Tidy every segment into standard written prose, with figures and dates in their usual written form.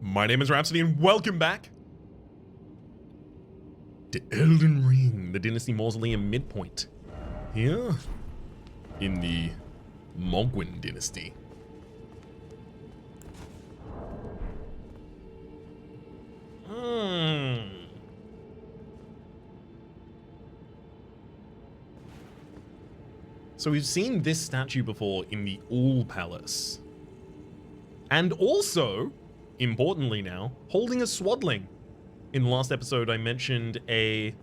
My name is Rhapsody and welcome back to Elden Ring, the Dynasty mausoleum midpoint. Here in the Mohg Dynasty. So we've seen this statue before in the All Palace. And also, importantly now, holding a swaddling. In the last episode, I mentioned the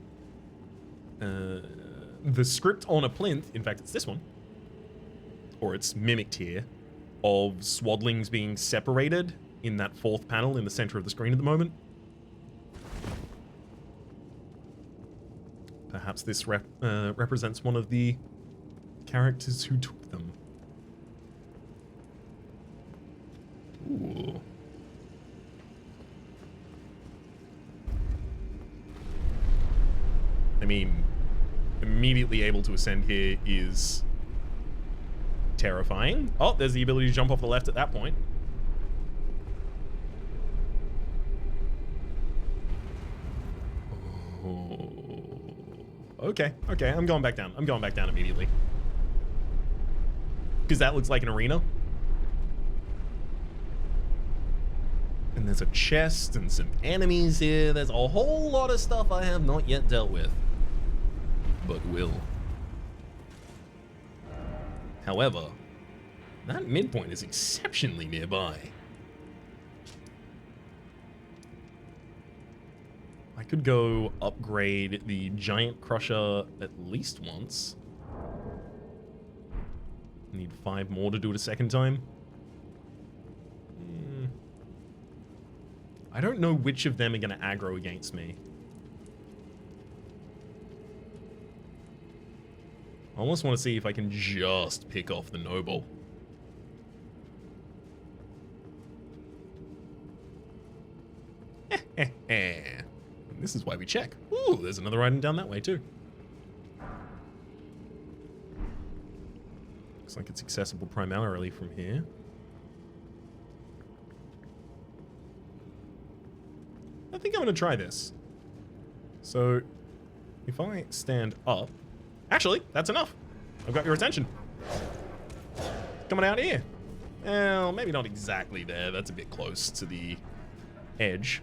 script on a plinth, in fact, it's this one, or it's mimicked here, of swaddlings being separated in that fourth panel in the center of the screen at the moment. Perhaps this represents one of the characters who took them. Ooh. I mean, immediately able to ascend here is terrifying. Oh, there's the ability to jump off the left at that point. Oh. Okay, I'm going back down. I'm going back down immediately. Because that looks like an arena. And there's a chest and some enemies here. There's a whole lot of stuff I have not yet dealt with. But will. However, that midpoint is exceptionally nearby. I could go upgrade the giant crusher at least once. Need 5 more to do it a second time. I don't know which of them are going to aggro against me. I almost want to see if I can just pick off the noble. This is why we check. Ooh, there's another item down that way too. Looks like it's accessible primarily from here. I think I'm going to try this. So, if I stand up... Actually, that's enough. I've got your attention. Coming out here. Well, maybe not exactly there. That's a bit close to the edge.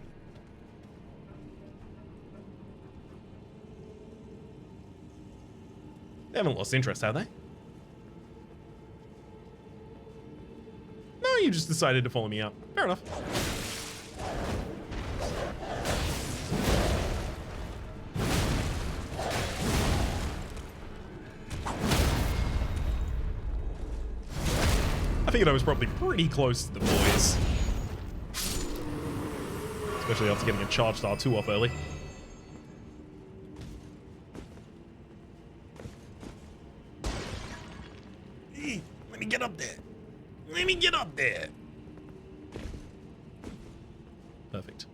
They haven't lost interest, have they? No, you just decided to follow me up. Fair enough. I figured I was probably pretty close to the boys. Especially after getting a charged R2 off early. Hey, let me get up there. Let me get up there. Perfect.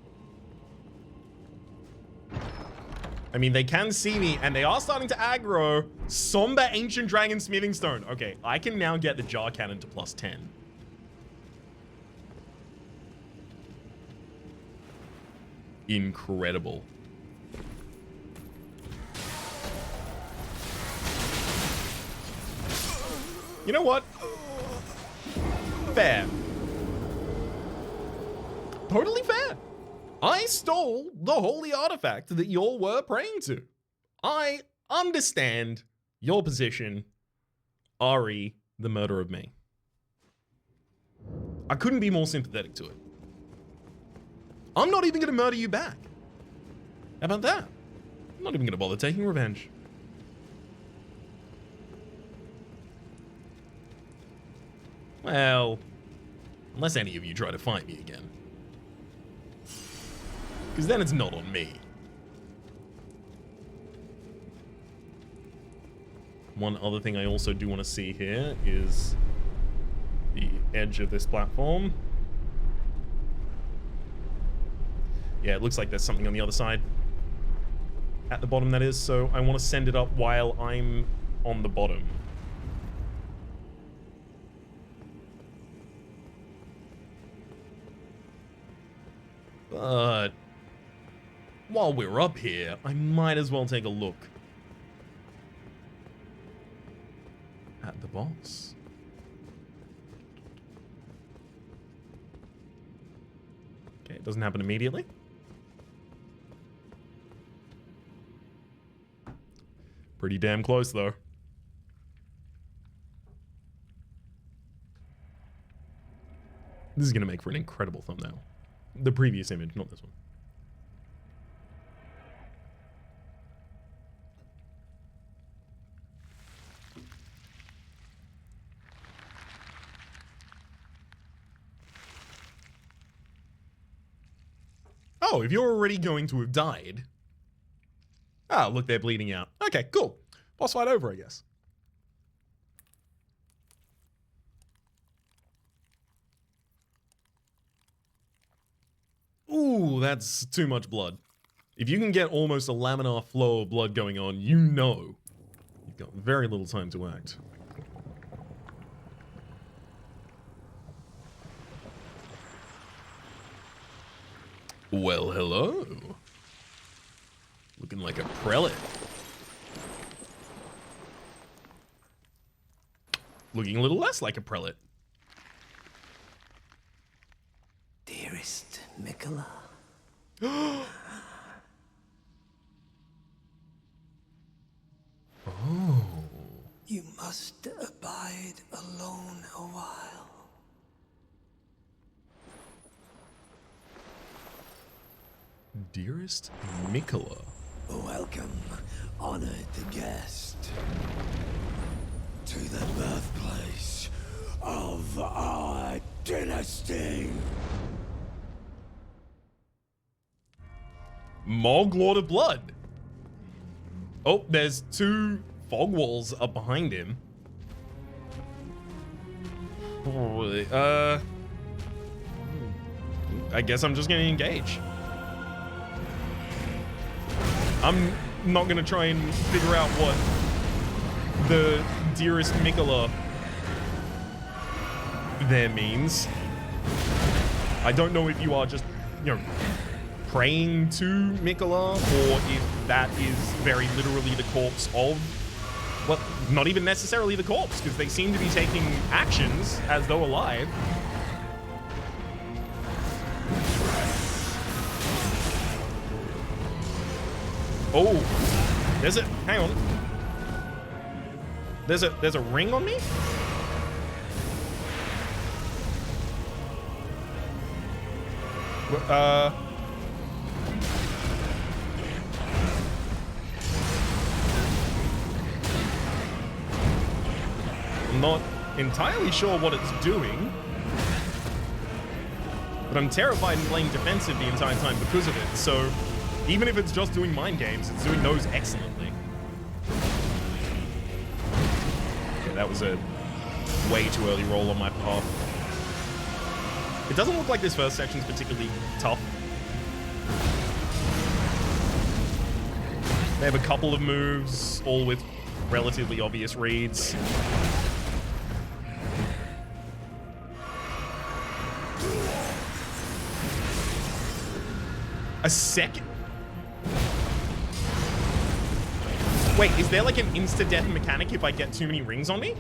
I mean, they can see me, and they are starting to aggro. Somber Ancient Dragon Smithing Stone. Okay, I can now get the Jar Cannon to +10. Incredible. You know what? Fair. Totally fair. I stole the holy artifact that y'all were praying to. I understand your position, Ari, the murder of me. I couldn't be more sympathetic to it. I'm not even gonna murder you back. How about that? I'm not even gonna bother taking revenge. Well, unless any of you try to fight me again. Because then it's not on me. One other thing I also do want to see here is the edge of this platform. Yeah, it looks like there's something on the other side. At the bottom, that is. So I want to send it up while I'm on the bottom. But while we're up here, I might as well take a look at the boss. Okay, it doesn't happen immediately. Pretty damn close, though. This is going to make for an incredible thumbnail. The previous image, not this one. Oh, if you're already going to have died. Ah, look, they're bleeding out. Okay, cool. Boss fight over, I guess. Ooh, that's too much blood. If you can get almost a laminar flow of blood going on, you know you've got very little time to act. Well, hello. Looking like a prelate. Looking a little less like a prelate. Dearest Mikola. Oh. You must abide alone a while. Dearest Mikola. Welcome, honored guest, to the birthplace of our dynasty. Mohg, Lord of Blood. Oh, there's two fog walls up behind him. I guess I'm just gonna engage. I'm not gonna try and figure out what the dearest Mikola there means. I don't know if you are just, you know, praying to Mikola, or if that is very literally the corpse of, well, not even necessarily the corpse, because they seem to be taking actions as though alive. Oh, there's a, hang on. There's a ring on me? I'm not entirely sure what it's doing, but I'm terrified and playing defensive the entire time because of it, so even if it's just doing mind games, it's doing those excellently. Okay, that was a way too early roll on my part. It doesn't look like this first section's particularly tough. They have a couple of moves, all with relatively obvious reads. A second? Wait, is there like an insta-death mechanic if I get too many rings on me?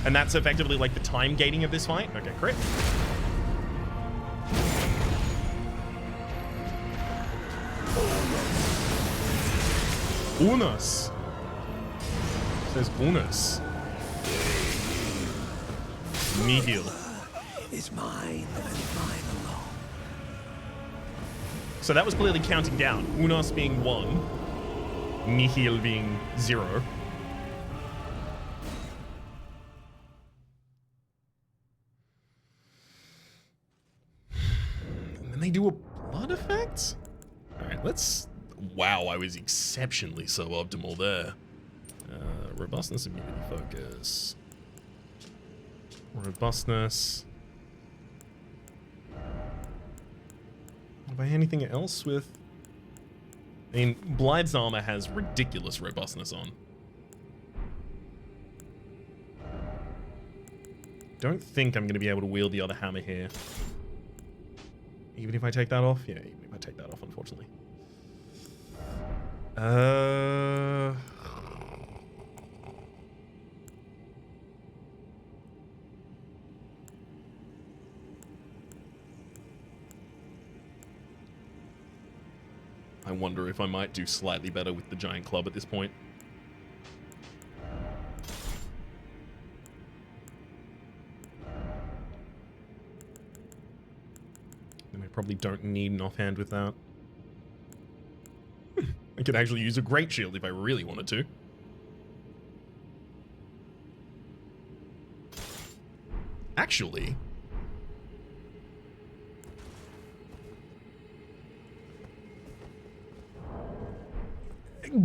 And that's effectively like the time gating of this fight? Okay, crit. Unos. It says Unos. Nihil. Is mine and mine alone. So that was clearly counting down. Unos being 1. Nihil being 0. And then they do a blood effect? Alright, let's... Wow, I was exceptionally suboptimal there. Robustness, immunity, focus. Robustness. Have I anything else with... I mean, Blythe's armor has ridiculous robustness on. Don't think I'm going to be able to wield the other hammer here. Even if I take that off? Yeah, even if I take that off, unfortunately. I wonder if I might do slightly better with the giant club at this point. And I probably don't need an offhand with that. I could actually use a great shield if I really wanted to. Actually...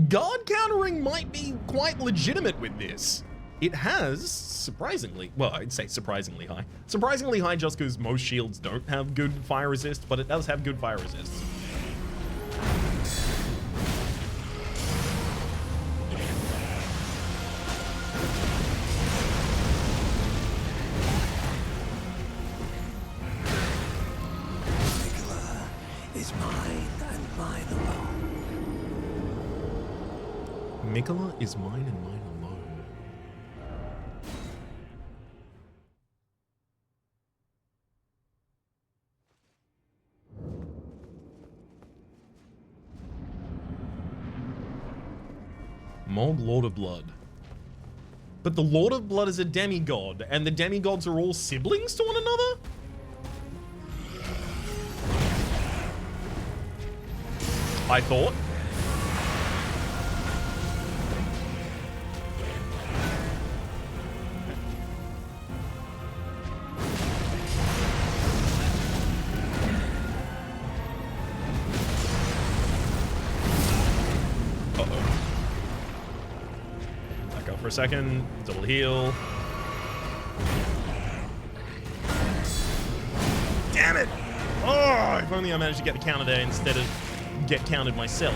guard countering might be quite legitimate with this. It has, surprisingly, well, I'd say surprisingly high. Surprisingly high just because most shields don't have good fire resist, but it does have good fire resist. Is mine and mine alone. Mikola is mine and mine alone. Mohg, Lord of Blood. But the Lord of Blood is a demigod, and the demigods are all siblings to one another? I thought. Uh-oh. Back up for a second. Double heal. Damn it! Oh, if only I managed to get the counter there instead of get counted myself.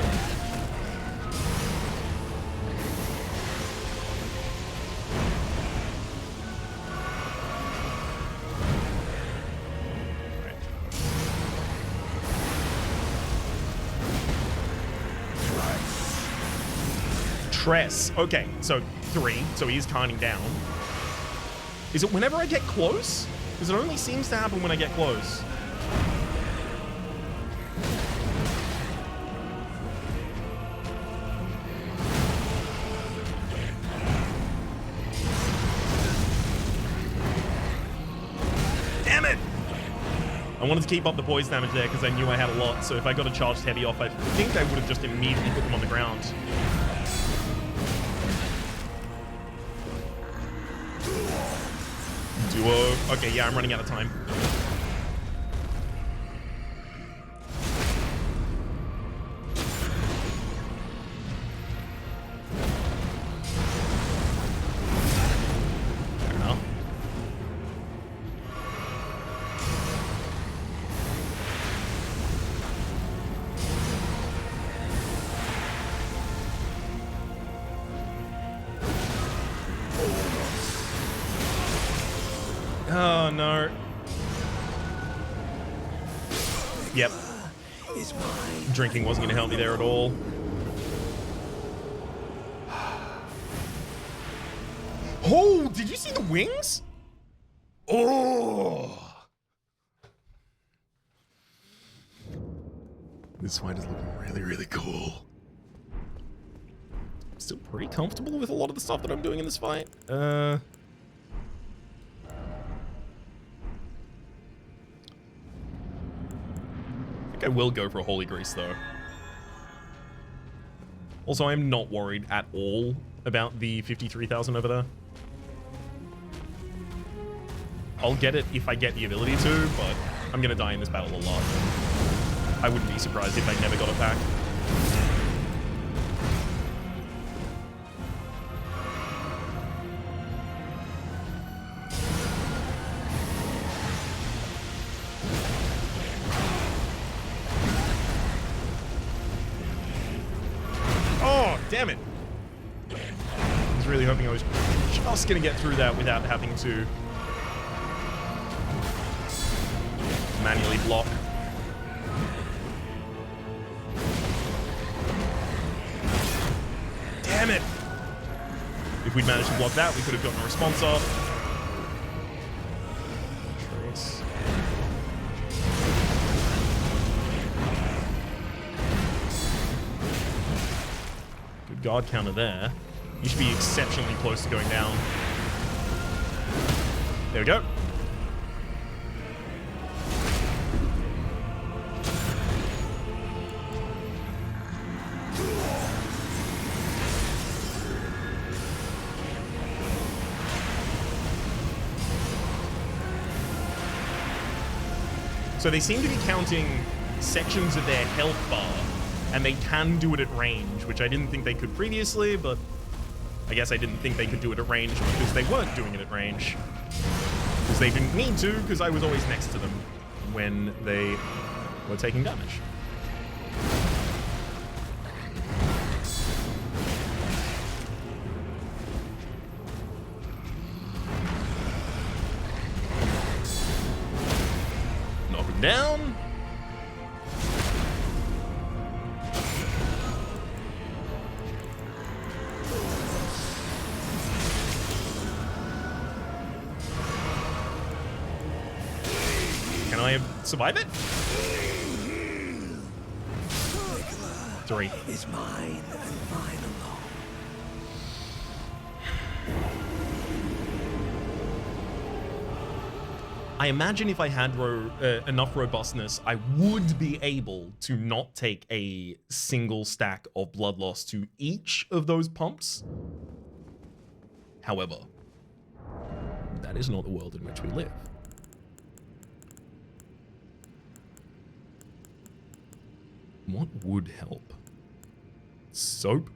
Right. Tress. Okay, so 3, so he is counting down. Is it whenever I get close? Because it only seems to happen when I get close. I wanted to keep up the poise damage there because I knew I had a lot, so if I got a charged heavy off, I think I would have just immediately put them on the ground. Duo. Okay, yeah, I'm running out of time. Oh no. Yep. Drinking wasn't going to help me there at all. Oh, did you see the wings? Oh. This fight is looking really, really cool. I'm still pretty comfortable with a lot of the stuff that I'm doing in this fight. I think I will go for a Holy Grease, though. Also, I'm not worried at all about the 53,000 over there. I'll get it if I get the ability to, but I'm going to die in this battle a lot. I wouldn't be surprised if I never got it back. Damn it. I was really hoping I was just going to get through that without having to manually block. If we'd managed to block that, we could have gotten a response off. Trace. Good guard counter there. You should be exceptionally close to going down. There we go. So they seem to be counting sections of their health bar, and they can do it at range, which I didn't think they could previously, but I guess I didn't think they could do it at range because they weren't doing it at range. Because they didn't need to, because I was always next to them when they were taking damage. Knock him down. Can I survive it? 3. Is mine and mine alone. I imagine if I had enough robustness, I would be able to not take a single stack of blood loss to each of those pumps. However, that is not the world in which we live. What would help? Soap?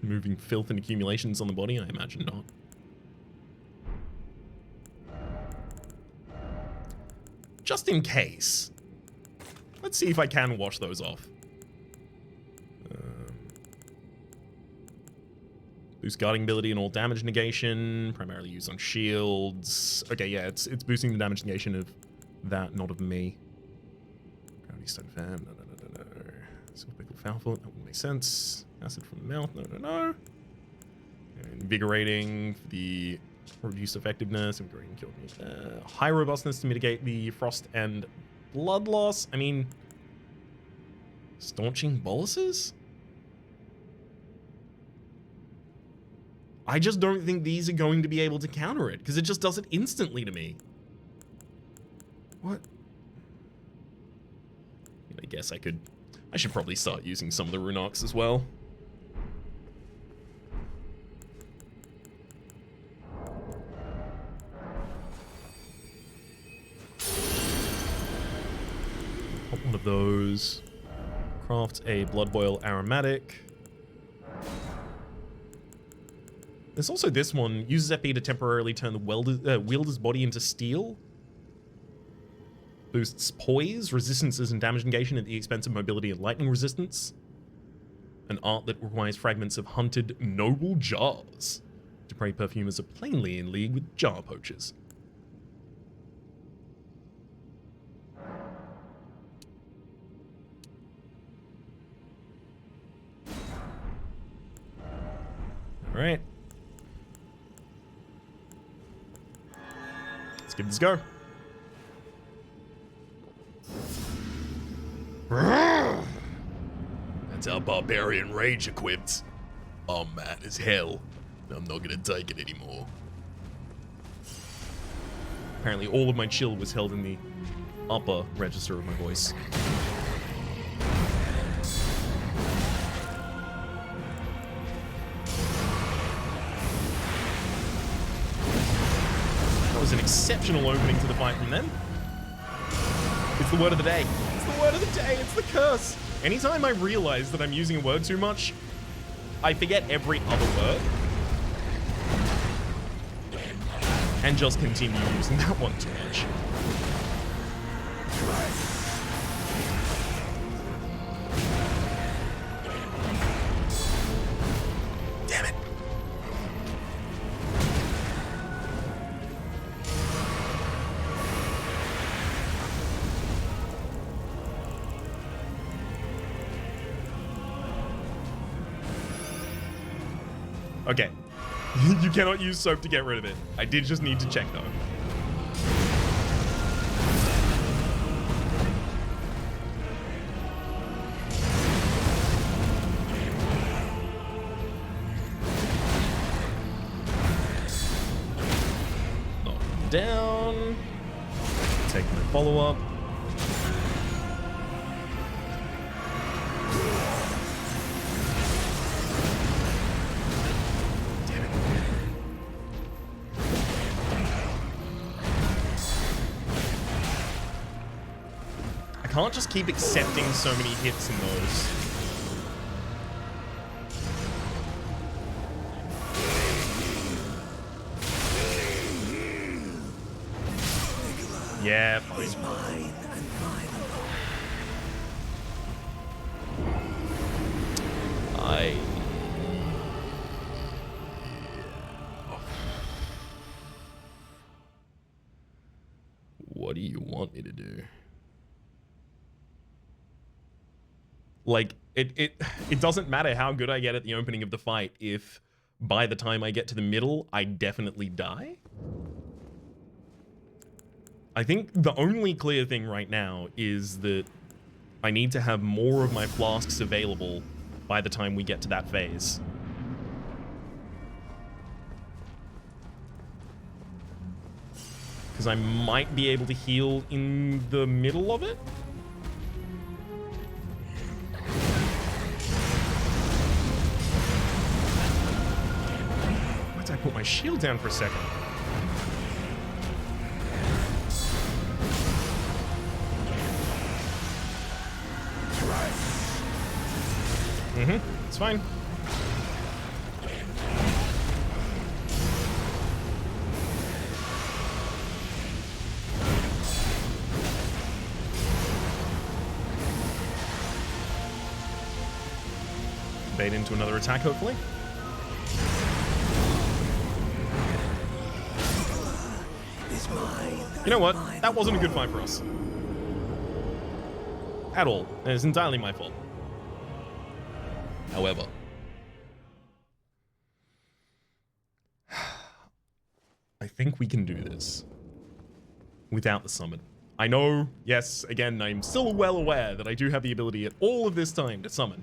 Moving filth and accumulations on the body? I imagine not. Just in case. Let's see if I can wash those off. Boost guarding ability and all damage negation. Primarily used on shields. Okay, yeah, it's boosting the damage negation of that, not of me. Gravity stone fan. No. Silver pickle foul foot. That wouldn't make sense. Acid from the mouth. No. Invigorating for the reduced effectiveness. Invigorating killed me. High robustness to mitigate the frost and blood loss. I mean, staunching boluses? I just don't think these are going to be able to counter it, because it just does it instantly to me. What? I guess I should probably start using some of the rune arcs as well. Pop one of those. Craft a blood boil aromatic. There's also this one. Uses FP to temporarily turn the wielder's body into steel. Boosts poise, resistances, and damage negation at the expense of mobility and lightning resistance. An art that requires fragments of hunted noble jars. Dupre perfumers are plainly in league with jar poachers. Alright. Let's give this a go. That's how barbarian rage equipped. I'm mad as hell. I'm not gonna take it anymore. Apparently all of my chill was held in the upper register of my voice. That was an exceptional opening to the fight from them. It's the word of the day. It's the word of the day. It's the curse. Anytime I realize that I'm using a word too much, I forget every other word. And just continue using that one too much. Damn it. Okay. You cannot use soap to get rid of it. I did just need to check though. Knock him down. Take my follow-up. I can't just keep accepting so many hits in those. Yeah, fine. Mine and mine alone. What do you want me to do? Like, it doesn't matter how good I get at the opening of the fight if by the time I get to the middle, I definitely die. I think the only clear thing right now is that I need to have more of my flasks available by the time we get to that phase. Because I might be able to heal in the middle of it. Why did I put my shield down for a second? It's fine. Bait into another attack, hopefully. You know what? That wasn't a good fight for us. At all. And it's entirely my fault. However, I think we can do this without the summon. I know, yes, again, I'm still well aware that I do have the ability at all of this time to summon.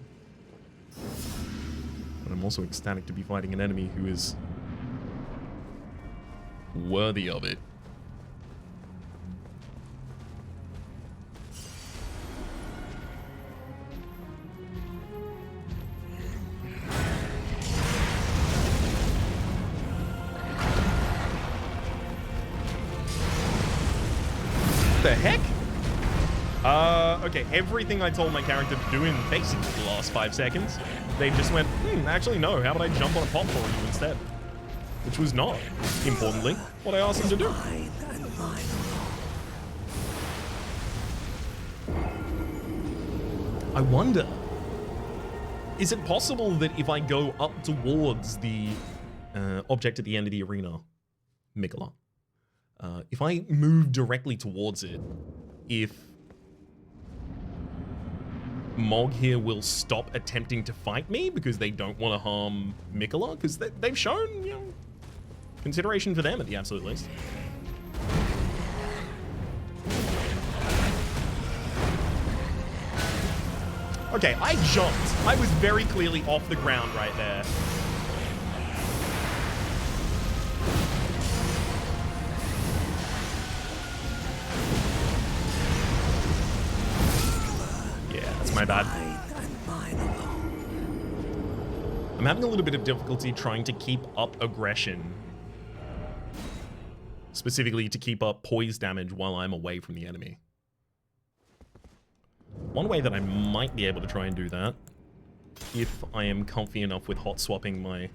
But I'm also ecstatic to be fighting an enemy who is worthy of it. The heck? Okay, everything I told my character to do in basically the last 5 seconds, they just went, actually no, how about I jump on a pop for you instead? Which was not, importantly, what I asked him to do. Mine and mine alone. I wonder, is it possible that if I go up towards the object at the end of the arena, Mikola, if I move directly towards it, if Mohg here will stop attempting to fight me because they don't want to harm Mikola? Because they've shown, you know, consideration for them at the absolute least. Okay, I jumped. I was very clearly off the ground right there. My bad. I'm having a little bit of difficulty trying to keep up aggression. Specifically to keep up poise damage while I'm away from the enemy. One way that I might be able to try and do that, if I am comfy enough with hot swapping my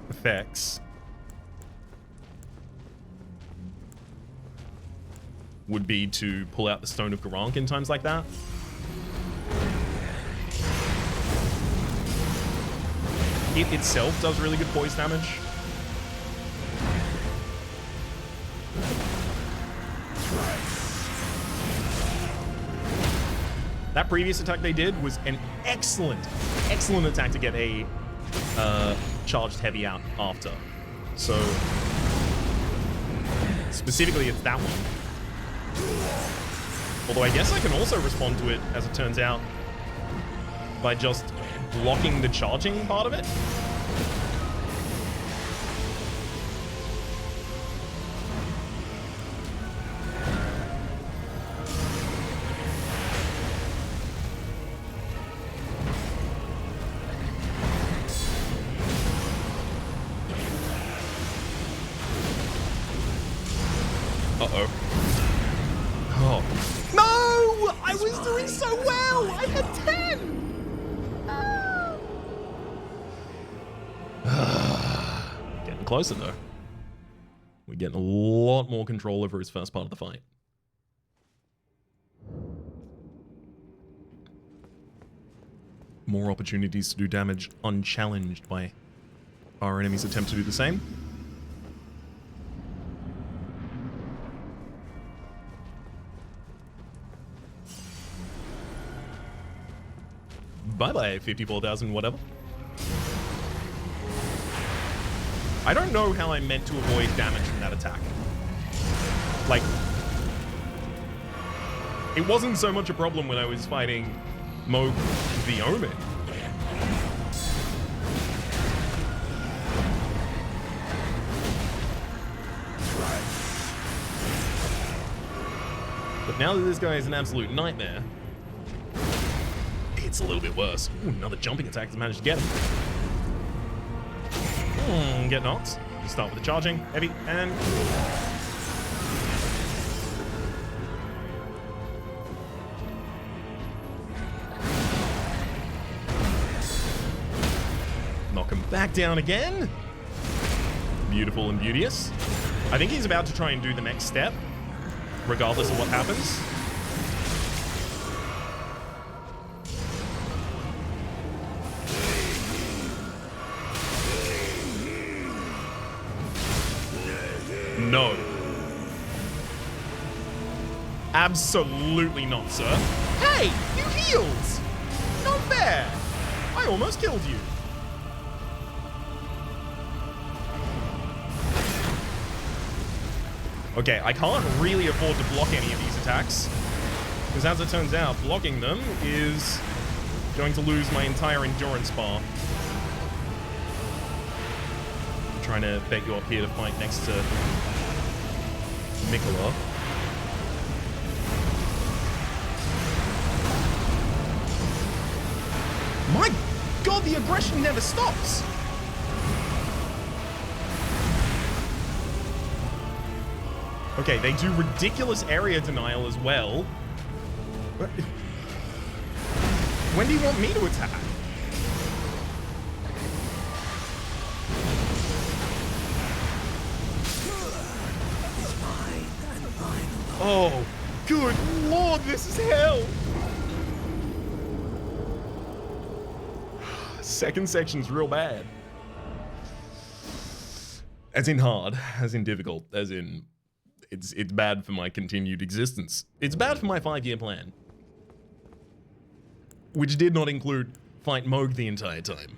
effects, would be to pull out the Stone of Garank in times like that. It itself does really good poise damage. That previous attack they did was an excellent attack to get a charged heavy out after. So specifically, it's that one. Although I guess I can also respond to it, as it turns out, by just blocking the charging part of it. Uh-oh. Oh. No! I was doing so well! I had 10! Getting closer, though. We're getting a lot more control over his first part of the fight. More opportunities to do damage unchallenged by our enemies' attempt to do the same. Bye-bye, 54,000 whatever. I don't know how I'm meant to avoid damage from that attack. Like, it wasn't so much a problem when I was fighting Mohg the Omen. But now that this guy is an absolute nightmare, it's a little bit worse. Ooh, another jumping attack has managed to get him. Get knocked. You start with the charging, heavy, and... knock him back down again. Beautiful and beauteous. I think he's about to try and do the next step, regardless of what happens. No. Absolutely not, sir. Hey, you healed! Not fair! I almost killed you. Okay, I can't really afford to block any of these attacks, because as it turns out, blocking them is going to lose my entire endurance bar. I'm trying to bet you up here to fight next to Mikola. My god, the aggression never stops! Okay, they do ridiculous area denial as well. When do you want me to attack? Oh, good lord, this is hell! Second section's real bad. As in hard, as in difficult, as in... It's bad for my continued existence. It's bad for my 5-year plan. Which did not include fight Mohg the entire time.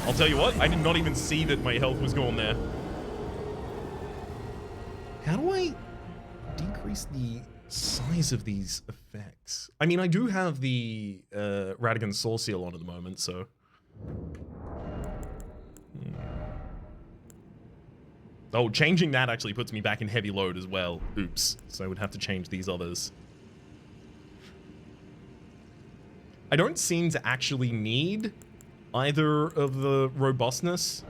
I'll tell you what, I did not even see that my health was gone there. How do I decrease the size of these effects? I mean, I do have the Radigan Soul Seal on at the moment, so... Oh, changing that actually puts me back in heavy load as well. Oops. So I would have to change these others. I don't seem to actually need either of the robustness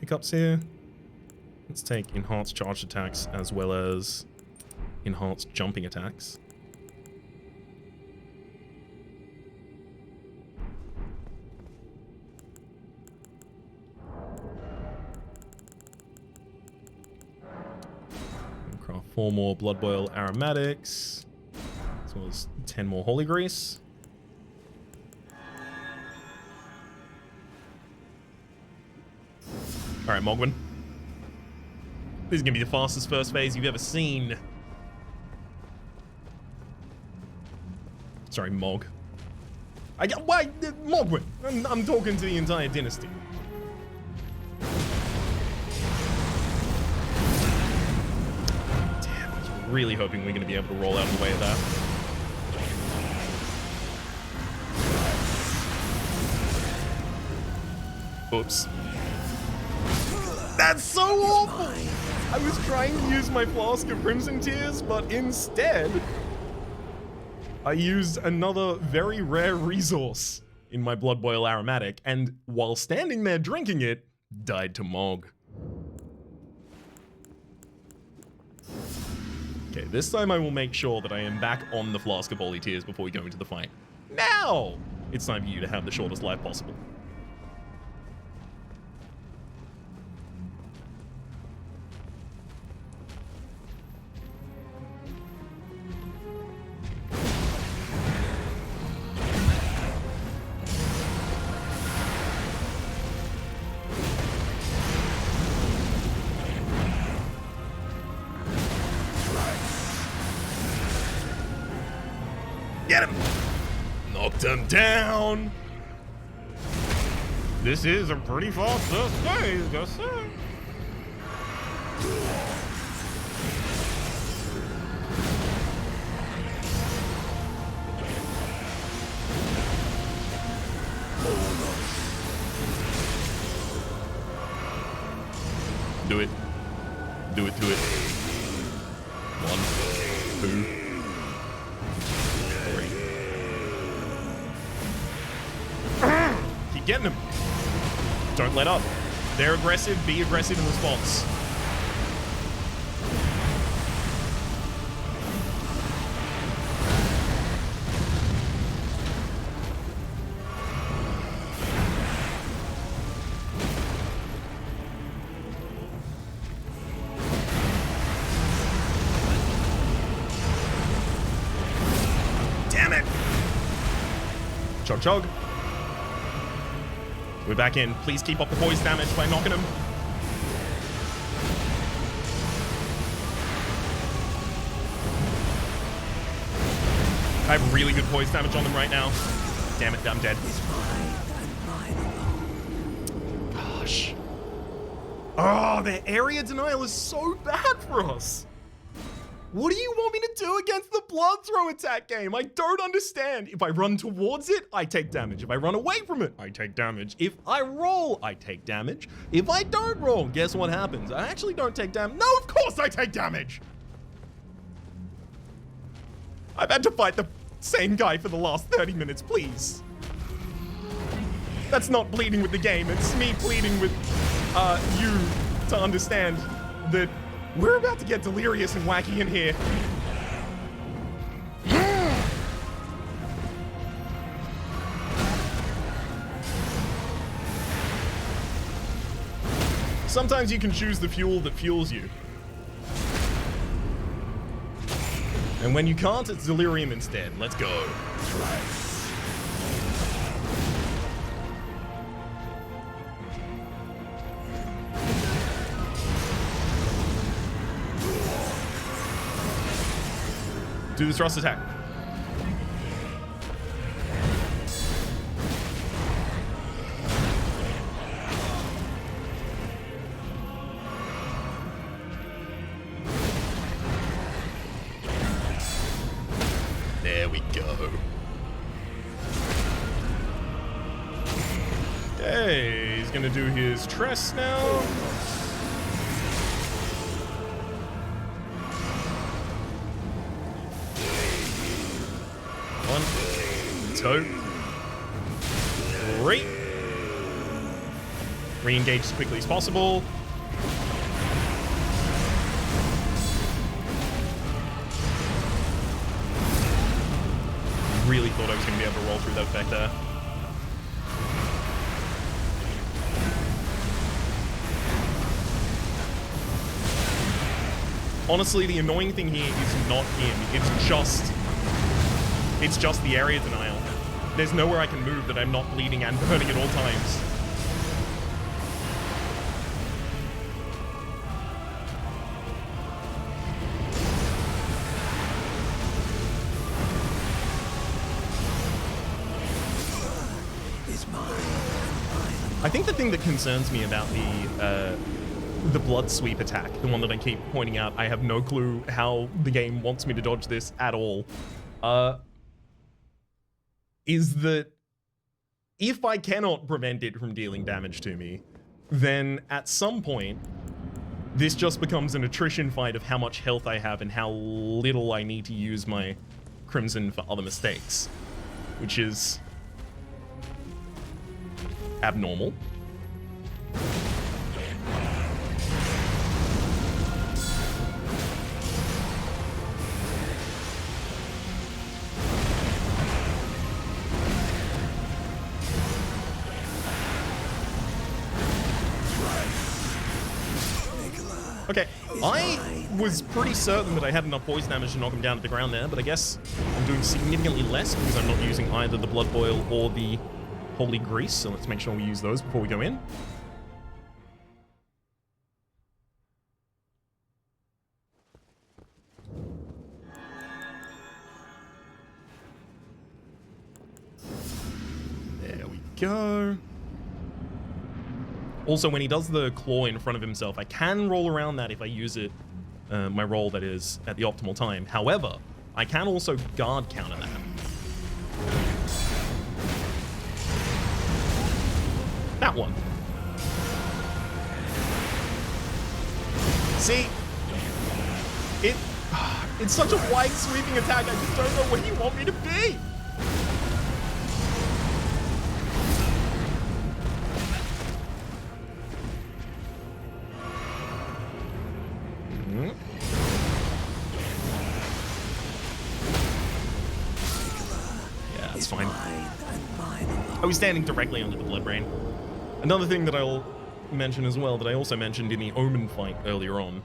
pickups here. Let's take enhanced charged attacks as well as enhanced jumping attacks. 4 more blood boil aromatics, as well as 10 more holy grease. All right, Mohgwyn. This is gonna be the fastest first phase you've ever seen. Sorry, Mohg. Why, Mohgwyn? I'm talking to the entire dynasty. Damn, I was really hoping we're gonna be able to roll out of the way of that. Oops. That's so awful! I was trying to use my flask of Crimson Tears, but instead, I used another very rare resource in my Blood Boil Aromatic, and while standing there drinking it, died to Mohg. Okay, this time I will make sure that I am back on the Flask of Holy Tears before we go into the fight. Now, it's time for you to have the shortest life possible. Get him! Knocked him down! This is a pretty fast first phase, gotta say. Do it. Do it to it. 1, 2. Keep getting them. Don't let up. They're aggressive. Be aggressive in response. Damn it! Chug chug. We're back in. Please keep up the poise damage by knocking him. I have really good poise damage on them right now. Damn it, I'm dead. Gosh. Oh, their area denial is so bad for us. What do you want me to do against the blood throw attack game? I don't understand. If I run towards it, I take damage. If I run away from it, I take damage. If I roll, I take damage. If I don't roll, guess what happens? I actually don't take damage. No, of course I take damage. I've had to fight the same guy for the last 30 minutes, please. That's not pleading with the game. It's me pleading with you to understand that we're about to get delirious and wacky in here. Sometimes you can choose the fuel that fuels you. And when you can't, it's delirium instead. Let's go. Do the thrust attack. There we go. Okay, he's gonna do his tress now. Two, three. Re-engage as quickly as possible. Really thought I was going to be able to roll through that effect there. Honestly, the annoying thing here is not him. It's just the area denial. There's nowhere I can move that I'm not bleeding and burning at all times. I think the thing that concerns me about the blood sweep attack, the one that I keep pointing out, I have no clue how the game wants me to dodge this at all, is that if I cannot prevent it from dealing damage to me, then at some point, this just becomes an attrition fight of how much health I have and how little I need to use my Crimson for other mistakes, which is abnormal. Okay, I was pretty certain that I had enough poison damage to knock him down to the ground there, but I guess I'm doing significantly less because I'm not using either the blood boil or the holy grease, so let's make sure we use those before we go in. There we go. Also, when he does the claw in front of himself, I can roll around that if I use it, my roll that is, at the optimal time. However, I can also guard counter that. That one. See, it's such a wide sweeping attack, I just don't know where you want me to be. Yeah, that's fine. I was standing directly under the blood rain. Another thing that I'll mention as well, that I also mentioned in the Omen fight earlier on,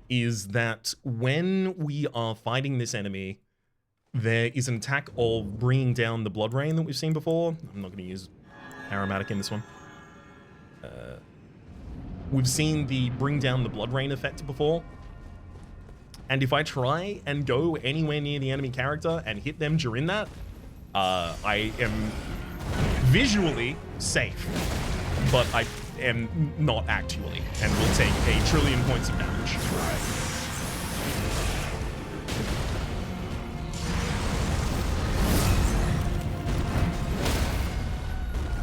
is that when we are fighting this enemy, there is an attack of bringing down the blood rain that we've seen before. I'm not going to use aromatic in this one. We've seen the bring down the blood rain effect before. And if I try and go anywhere near the enemy character and hit them during that, I am visually safe, but I am not actually, and will take a trillion points of damage.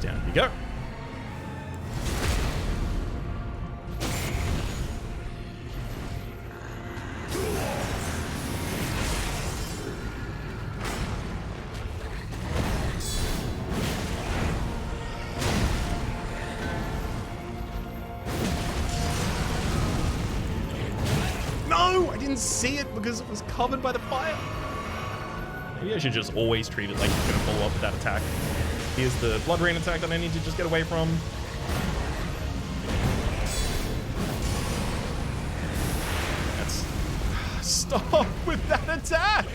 Down you go. See it because it was covered by the fire. Maybe I should just always treat it like it's going to follow up with that attack. Here's the blood rain attack that I need to just get away from. Stop with that attack!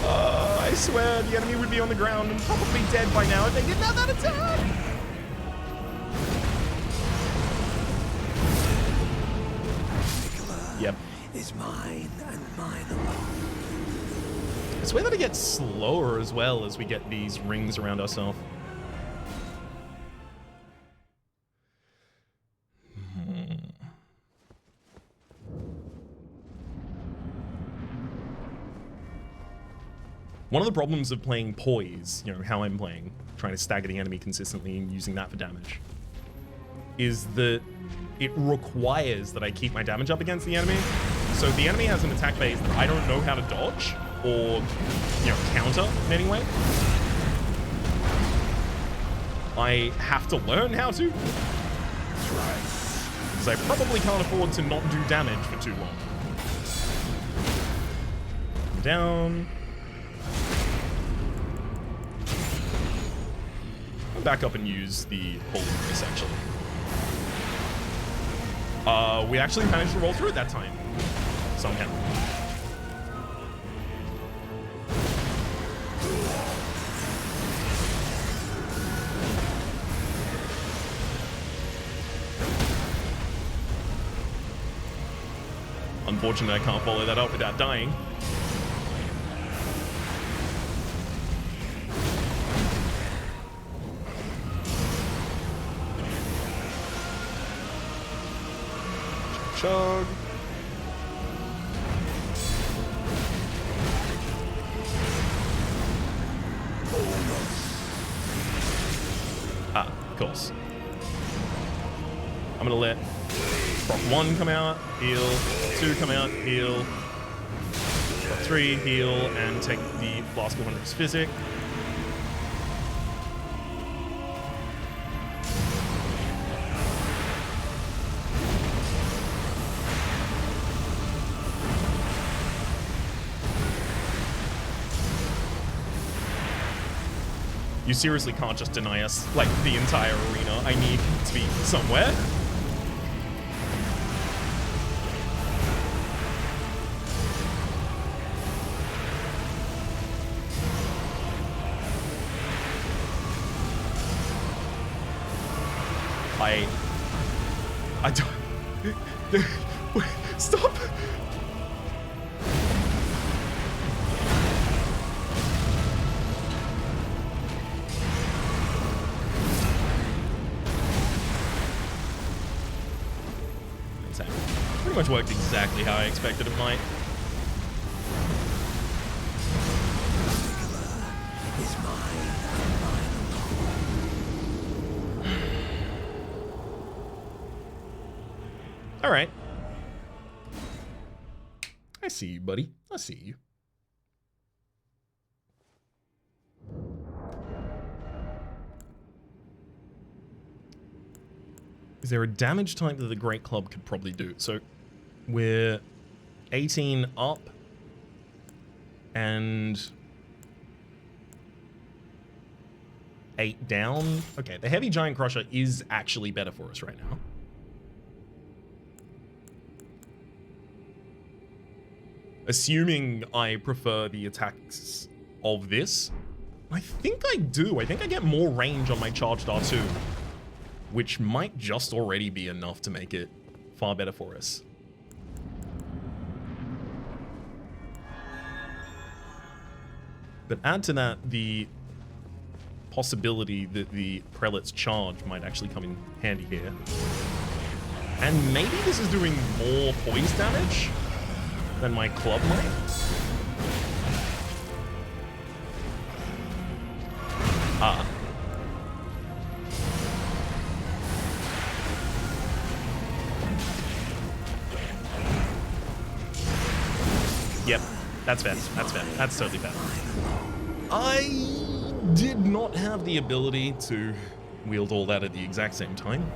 I swear the enemy would be on the ground and probably dead by now if they didn't have that attack! Yep. Is mine and mine alone. I swear that it gets slower as well as we get these rings around ourselves. One of the problems of playing poise, you know, how I'm playing, trying to stagger the enemy consistently and using that for damage, is that it requires that I keep my damage up against the enemy. So if the enemy has an attack phase that I don't know how to dodge or, you know, counter in any way, I have to learn how to. Because I probably can't afford to not do damage for too long. Down. I'll back up and use the holy grace, actually. We actually managed to roll through it that time. Somehow. Unfortunately, I can't follow that up without dying. Chug. Ah, of course. I'm gonna let Proc 1 come out, heal, 2 come out, heal, Proc 3, heal, and take the Flask of Wondrous Physic. You seriously can't just deny us, like, the entire arena. I need to be somewhere. I don't... Wait, stop! Pretty much worked exactly how I expected it might. All right. I see you, buddy. I see you. Is there a damage type that the Great Club could probably do? So we're 18 up and 8 down. Okay, the Heavy Giant Crusher is actually better for us right now. Assuming I prefer the attacks of this. I think I do. I think I get more range on my charged R2, which might just already be enough to make it far better for us. But add to that the possibility that the Prelate's charge might actually come in handy here. And maybe this is doing more poise damage than my club might. Ah. Yep, that's fair. That's fair. That's totally fair. I did not have the ability to wield all that at the exact same time.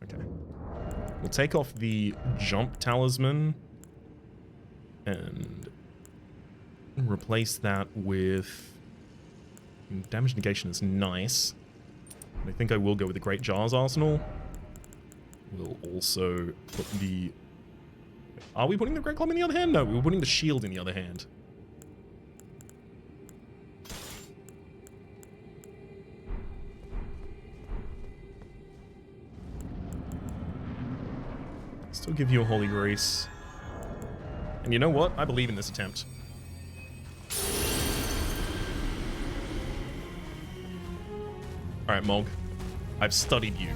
Okay. We'll take off the jump talisman and replace that with damage negation is nice. I think I will go with the Great Jars Arsenal. We'll also put the... Are we putting the Great Club in the other hand? No, we were putting the shield in the other hand. Still give you a Holy Grace. And you know what? I believe in this attempt. Alright, Mohg. I've studied you.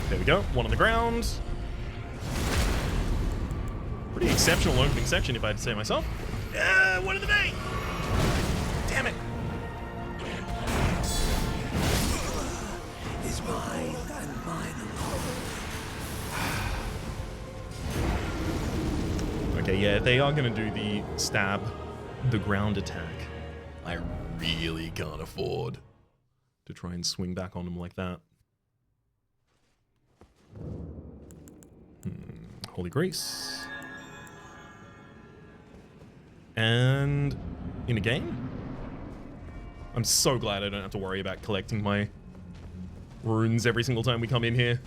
There we go. One on the ground. Pretty exceptional opening section, if I had to say myself. One of the day. Damn it. Is mine and mine alone. Okay, yeah, they are going to do the stab, the ground attack. I really can't afford to try and swing back on him like that. Holy Grace. And in a game? I'm so glad I don't have to worry about collecting my runes every single time we come in here.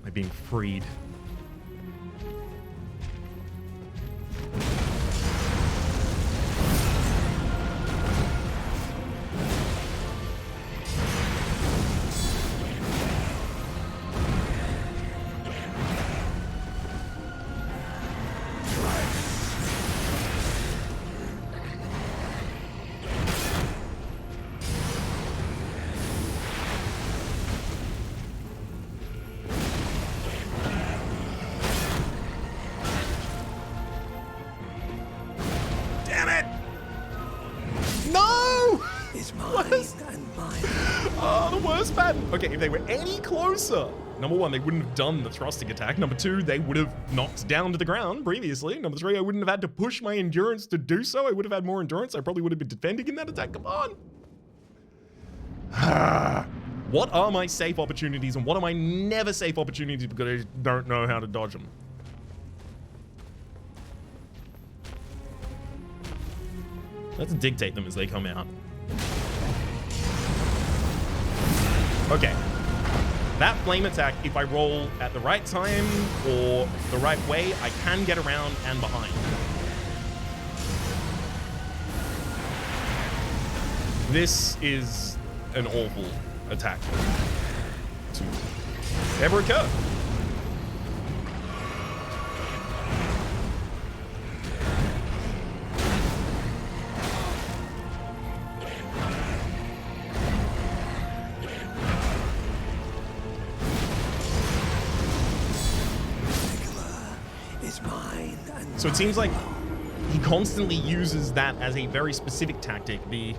By being freed. Okay, if they were any closer, number one, they wouldn't have done the thrusting attack. Number two, they would have knocked down to the ground previously. Number three, I wouldn't have had to push my endurance to do so. I would have had more endurance. I probably would have been defending in that attack. Come on. What are my safe opportunities and what are my never safe opportunities because I don't know how to dodge them? Let's dictate them as they come out. Okay, that flame attack, if I roll at the right time or the right way, I can get around and behind. This is an awful attack to ever occur. So it seems like he constantly uses that as a very specific tactic, the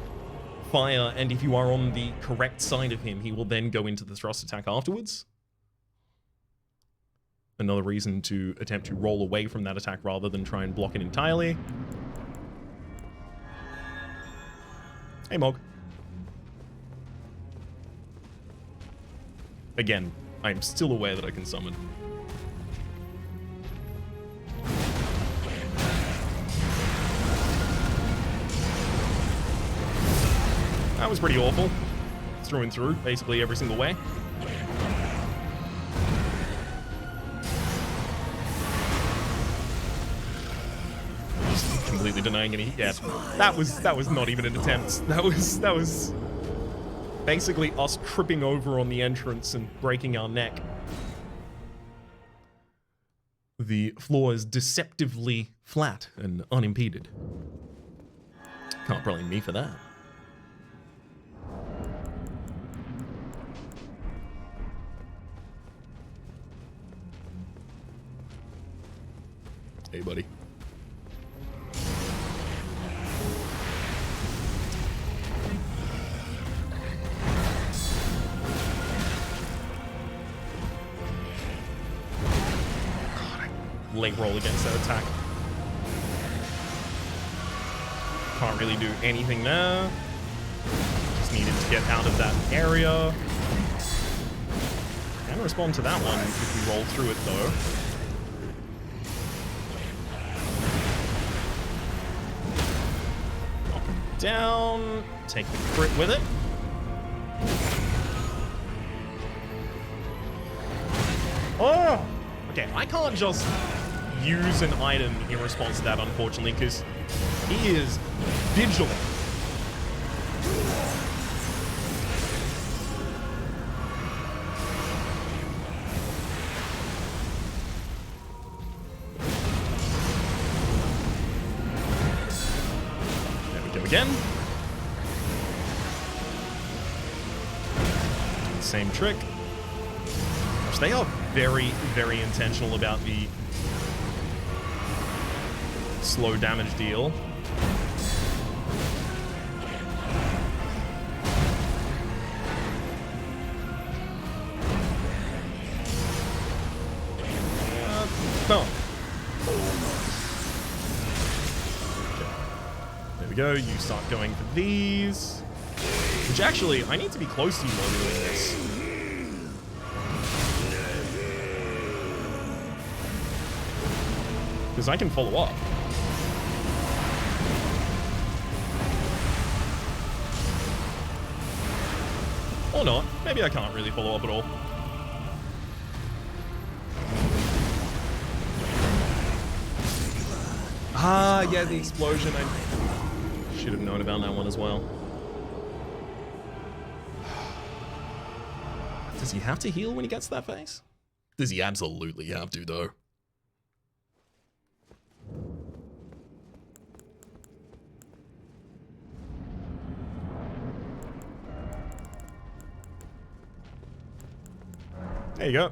fire, and if you are on the correct side of him, he will then go into the thrust attack afterwards. Another reason to attempt to roll away from that attack rather than try and block it entirely. Hey, Mohg. Again, I am still aware that I can summon. That was pretty awful. Through and through, basically every single way. Just completely denying any. Yeah, that was not even an attempt. That was basically us tripping over on the entrance and breaking our neck. The floor is deceptively flat and unimpeded. Can't blame me for that. Hey, buddy. God, I late roll against that attack. Can't really do anything there. Just needed to get out of that area. Can respond to that one if we roll through it, though. Down, take the crit with it. Oh! Okay, I can't just use an item in response to that, unfortunately, because he is vigilant. Again. Same trick. They are very, very intentional about the slow damage deal. No. we go. You start going for these. Which actually, I need to be close to you while you're doing this. Because I can follow up. Or not. Maybe I can't really follow up at all. Ah, yeah, the explosion. I should have known about that one as well. Does he have to heal when he gets to that phase? Does he absolutely have to, though? There you go.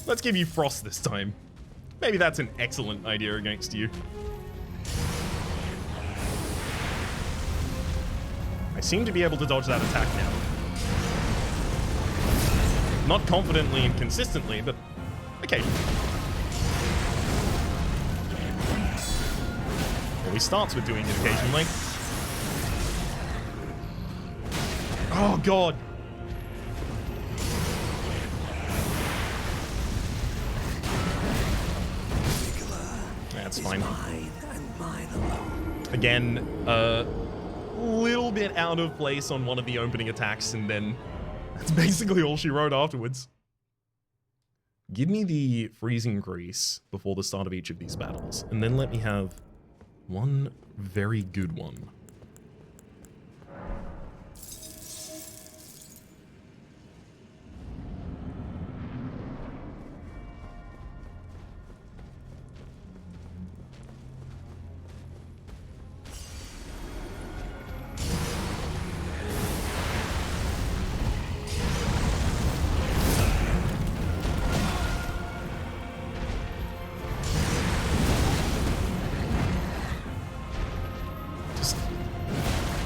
Let's give you Frost this time. Maybe that's an excellent idea against you. I seem to be able to dodge that attack now. Not confidently and consistently, but occasionally. Well, he starts with doing it occasionally. Oh, God. That's fine. Again, a little bit out of place on one of the opening attacks, and then that's basically all she wrote afterwards. Give me the freezing grease before the start of each of these battles, and then let me have one very good one.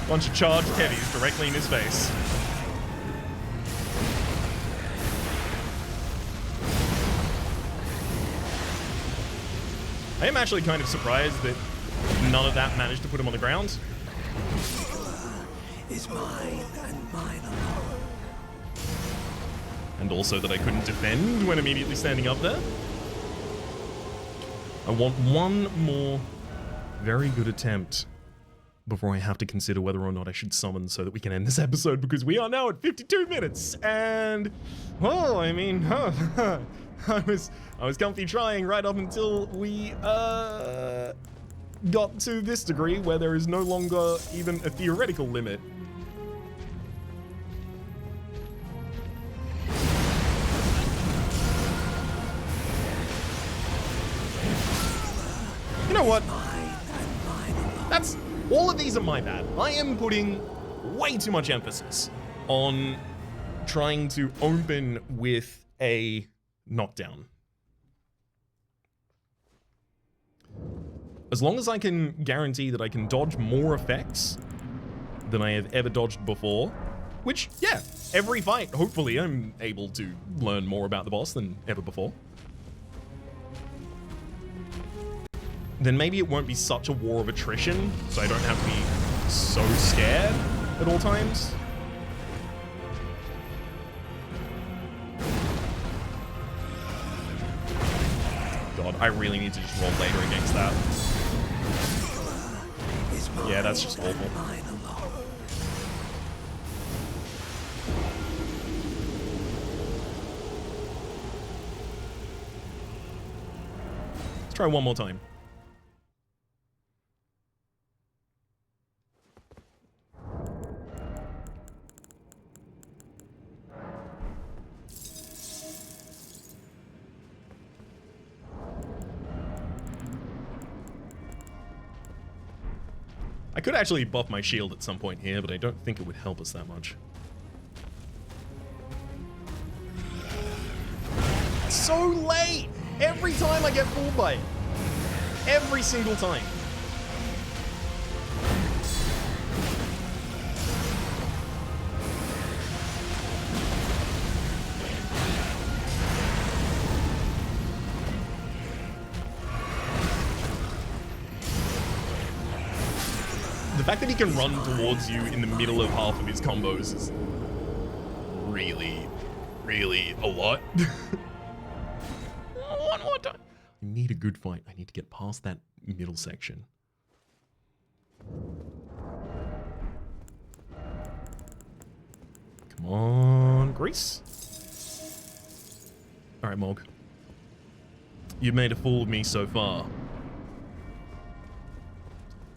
Bunch of charged heavies directly in his face. I am actually kind of surprised that none of that managed to put him on the ground. Is mine and mine alone. And also that I couldn't defend when immediately standing up there. I want one more very good attempt before I have to consider whether or not I should summon so that we can end this episode, because we are now at 52 minutes, and, well, I mean, I was comfy trying right up until we, got to this degree where there is no longer even a theoretical limit. You know what? That's... all of these are my bad. I am putting way too much emphasis on trying to open with a knockdown. As long as I can guarantee that I can dodge more effects than I have ever dodged before, which, yeah, every fight, hopefully I'm able to learn more about the boss than ever before, then maybe it won't be such a war of attrition, so I don't have to be so scared at all times. God, I really need to just roll later against that. Yeah, that's just awful. Let's try one more time. I could actually buff my shield at some point here, but I don't think it would help us that much. So late! Every time I get fooled by it. Every single time. fact that he can run towards you in the middle of half of his combos is really, really a lot. One more time. I need a good fight. I need to get past that middle section. Come on, Grease. All right, Mohg. You've made a fool of me so far.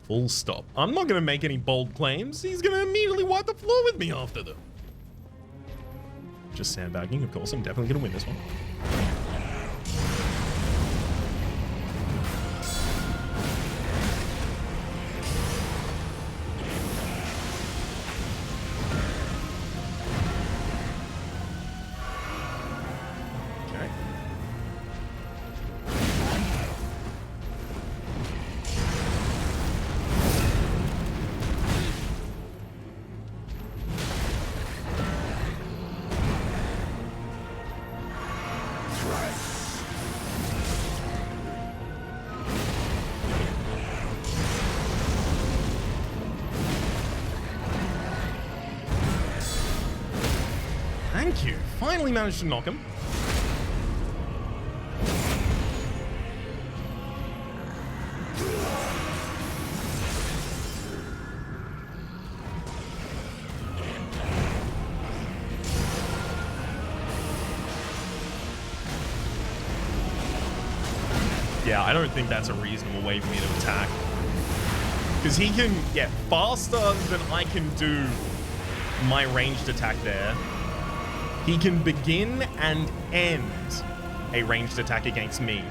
Full stop. I'm not going to make any bold claims. He's going to immediately wipe the floor with me after them. Just sandbagging, of course. I'm definitely going to win this one. Thank you. Finally managed to knock him. Yeah, I don't think that's a reasonable way for me to attack. Because he can get faster than I can do my ranged attack there. He can begin and end a ranged attack against me.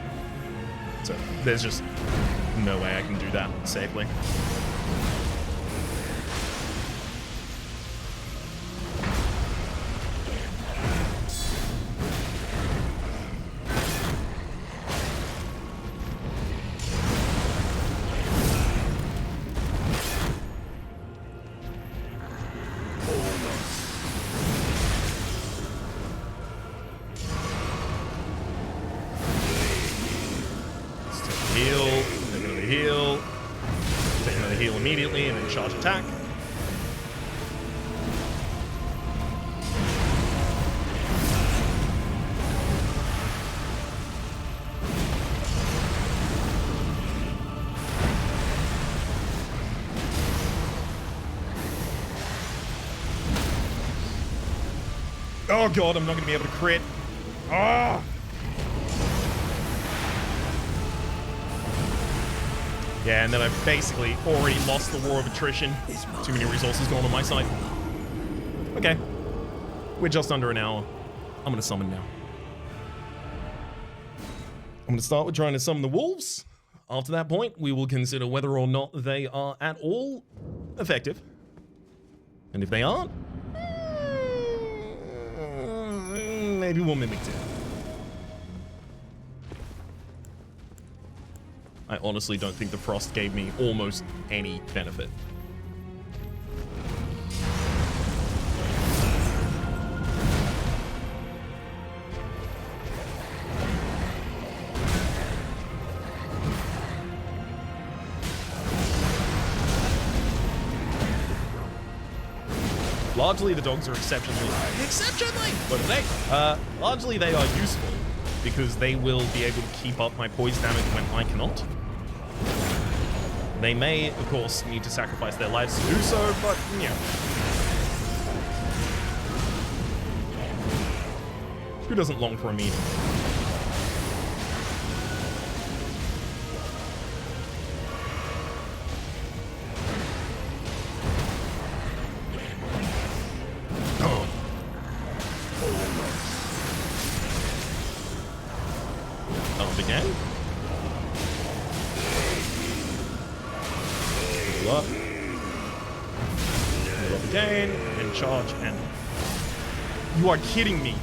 So there's just no way I can do that safely. Immediately and then charge attack. Oh god, I'm not going to be able to crit. Ah! Yeah, and then I've basically already lost the war of attrition. Too many resources going on my side. Okay. We're just under an hour. I'm going to summon now. I'm going to start with trying to summon the wolves. After that point, we will consider whether or not they are at all effective. And if they aren't, maybe we'll mimic it. I honestly don't think the frost gave me almost any benefit. Largely, the dogs are exceptionally, what are they? Largely, they are useful because they will be able to keep up my poise damage when I cannot. They may, of course, need to sacrifice their lives to do so, but, yeah. Who doesn't long for a meeting? Charge and you are kidding me.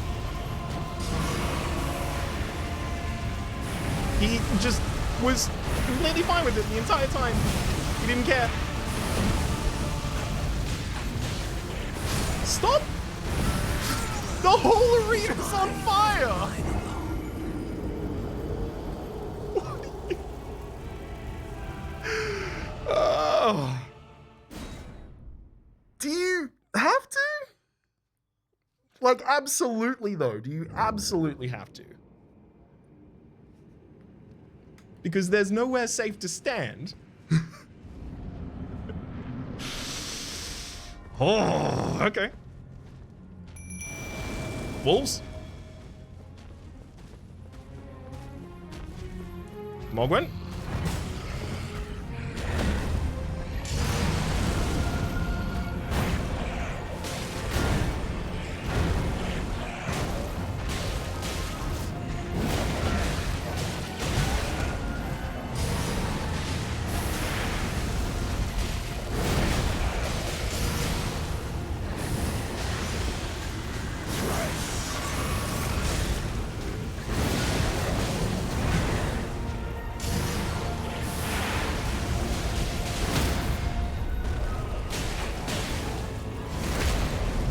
He just was completely fine with it the entire time. He didn't care. Stop! The whole arena's on fire! Oh. Like, absolutely, though. Do you absolutely have to? Because there's nowhere safe to stand. Oh, okay. Wolves? Mohg went.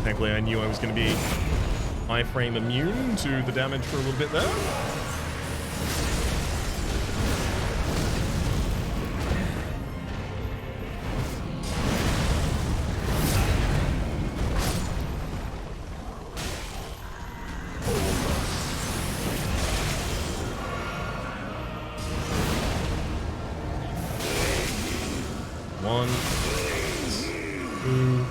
Thankfully, I knew I was going to be iframe immune to the damage for a little bit there. One, two,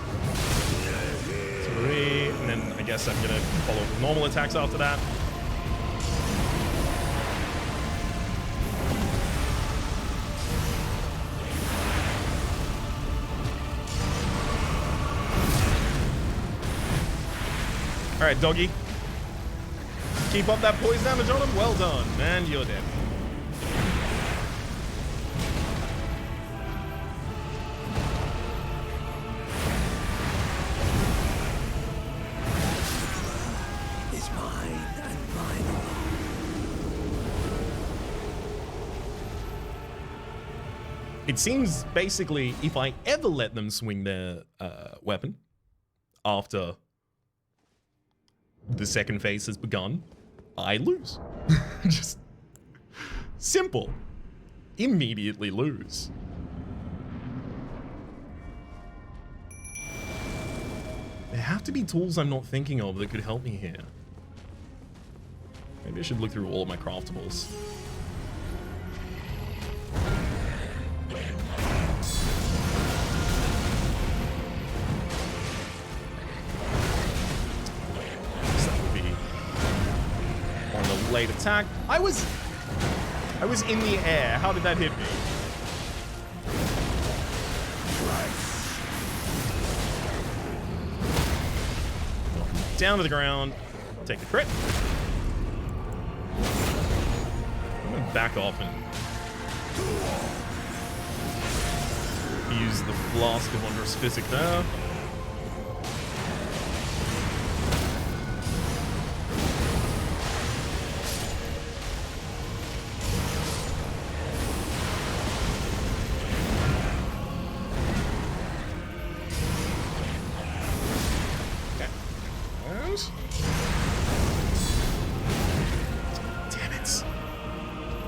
three, and then I guess I'm gonna follow with normal attacks after that. All right, doggy. Keep up that poison damage on him. Well done, and you're dead. It seems basically if I ever let them swing their weapon after the second phase has begun, I lose. Just simple. Immediately lose. There have to be tools I'm not thinking of that could help me here. Maybe I should look through all of my craftables. Late attack. I was in the air. How did that hit me? Down to the ground. Take the crit. I'm gonna back off and use the Flask of Wondrous Physic there.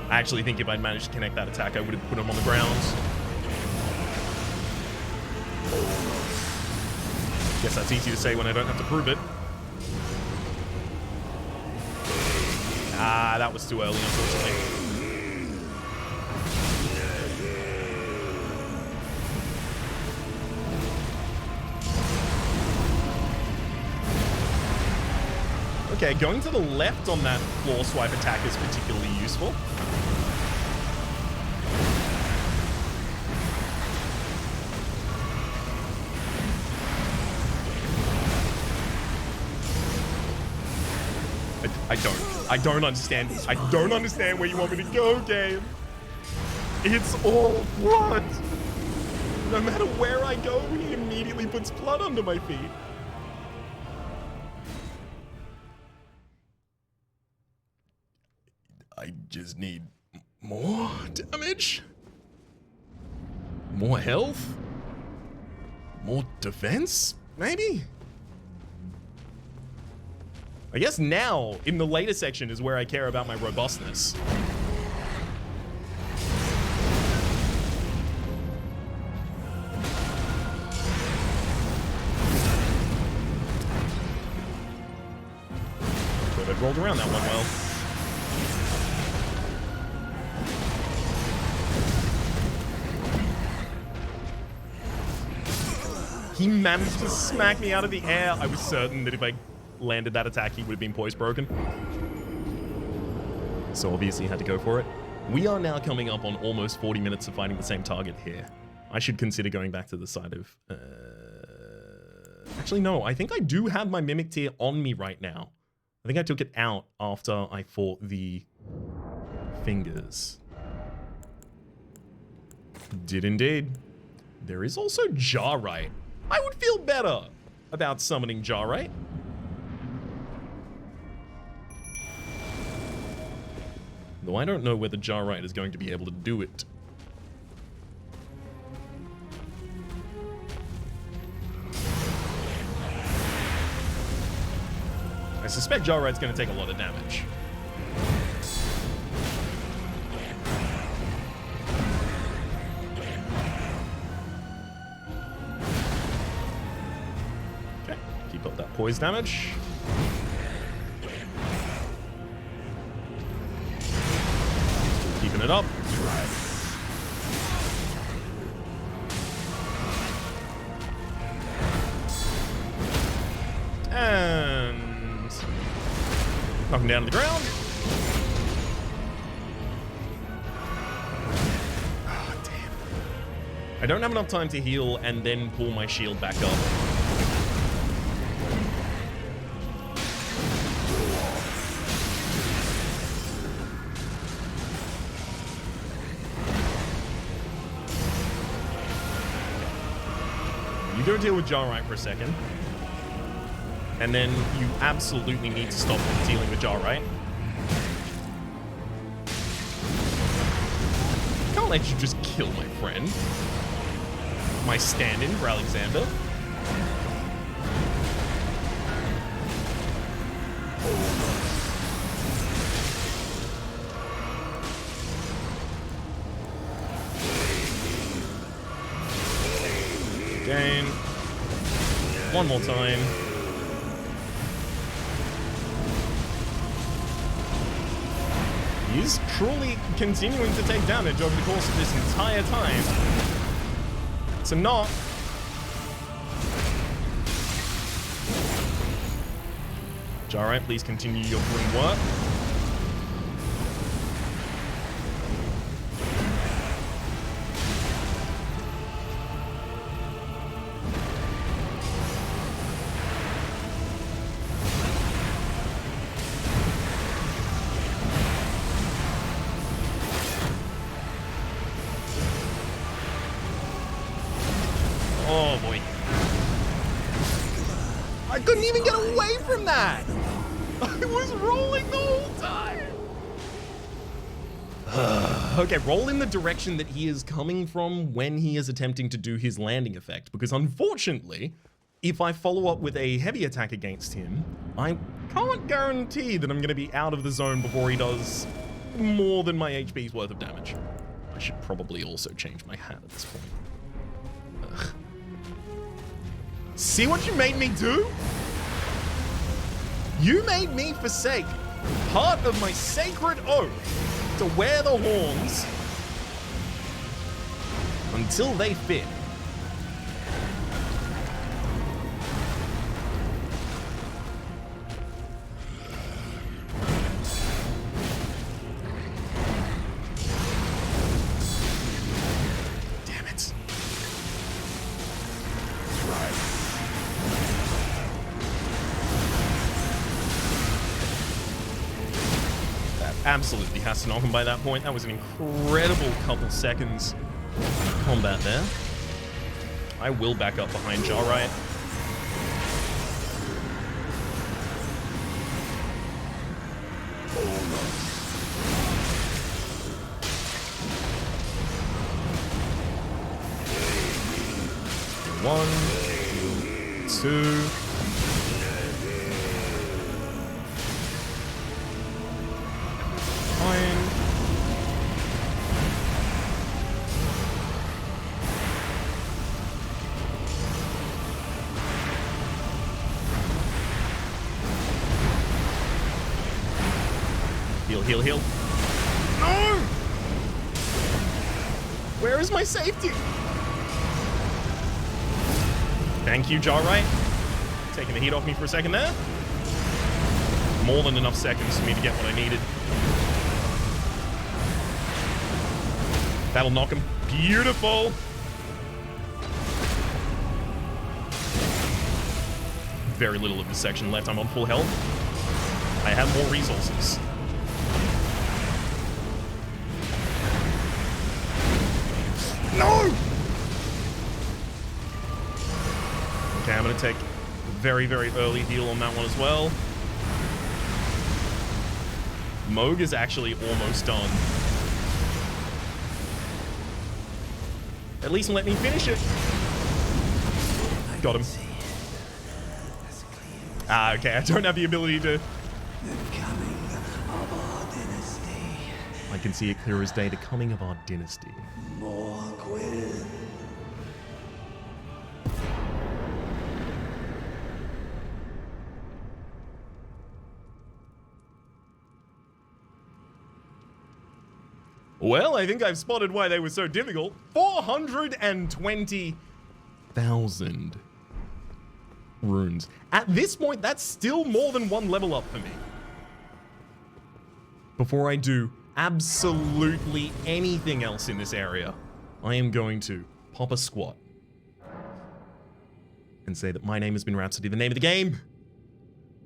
I actually think if I'd managed to connect that attack, I would have put him on the ground. Guess that's easy to say when I don't have to prove it. Ah, that was too early, unfortunately. Okay, going to the left on that floor swipe attack is particularly useful. I don't understand. I don't understand where you want me to go, game. It's all blood. No matter where I go, he immediately puts blood under my feet. I just need more damage, more health, more defense, maybe? I guess now, in the later section, is where I care about my robustness. rolled around that one well. He managed to smack me out of the air. I was certain that if I landed that attack, he would have been poise broken. So obviously had to go for it. We are now coming up on almost 40 minutes of fighting the same target here. I should consider going back to the side of... Actually, no. I think I do have my Mimic Tear on me right now. I think I took it out after I fought the fingers. Did indeed. There is also Jarite. I would feel better about summoning Jarite. Though I don't know whether Jarite is going to be able to do it. I suspect Jarite's going to take a lot of damage. Okay, keep up that poise damage. Keeping it up. And knock him down to the ground. Oh, damn. I don't have enough time to heal and then pull my shield back up. You go deal with Jarite for a second. And then you absolutely need to stop dealing with Jarite. Can't let you just kill my friend. My stand-in for Alexander. Again. One more time. He's truly continuing to take damage over the course of this entire time. So not. Jarite, please continue your grim work. Oh boy. I couldn't even get away from that! I was rolling the whole time! Okay, roll in the direction that he is coming from when he is attempting to do his landing effect, because unfortunately, if I follow up with a heavy attack against him, I can't guarantee that I'm going to be out of the zone before he does more than my HP's worth of damage. I should probably also change my hat at this point. Ugh. See what you made me do? You made me forsake part of my sacred oath to wear the horns until they fit. Damn it. Absolutely has to knock him by that point. That was an incredible couple seconds of combat there. I will back up behind Jarite. One, two. heal, heal. No! Where is my safety? Thank you, Jarrite. Taking the heat off me for a second there. More than enough seconds for me to get what I needed. That'll knock him. Beautiful. Very little of this section left. I'm on full health. I have more resources. No! Okay, I'm gonna take a very, very early heal on that one as well. Mohg is actually almost done. At least let me finish it. Got him. Ah, okay, I don't have the ability to... The coming of our dynasty. I can see it clear as day, the coming of our dynasty. Mohg will. Well, I think I've spotted why they were so difficult. 420,000 runes. At this point, that's still more than one level up for me. Before I do absolutely anything else in this area, I am going to pop a squat and say that my name has been Rhapsody. The name of the game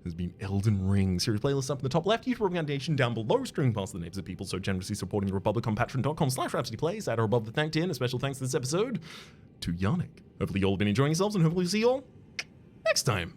has been Elden Ring. Series playlist up in the top left, YouTube recommendation down below, streaming past the names of people so generously supporting the Republic on patreon.com/RhapsodyPlays at or above the thank tier. And a special thanks to this episode to Yannick. Hopefully you all have been enjoying yourselves, and hopefully we'll see you all next time.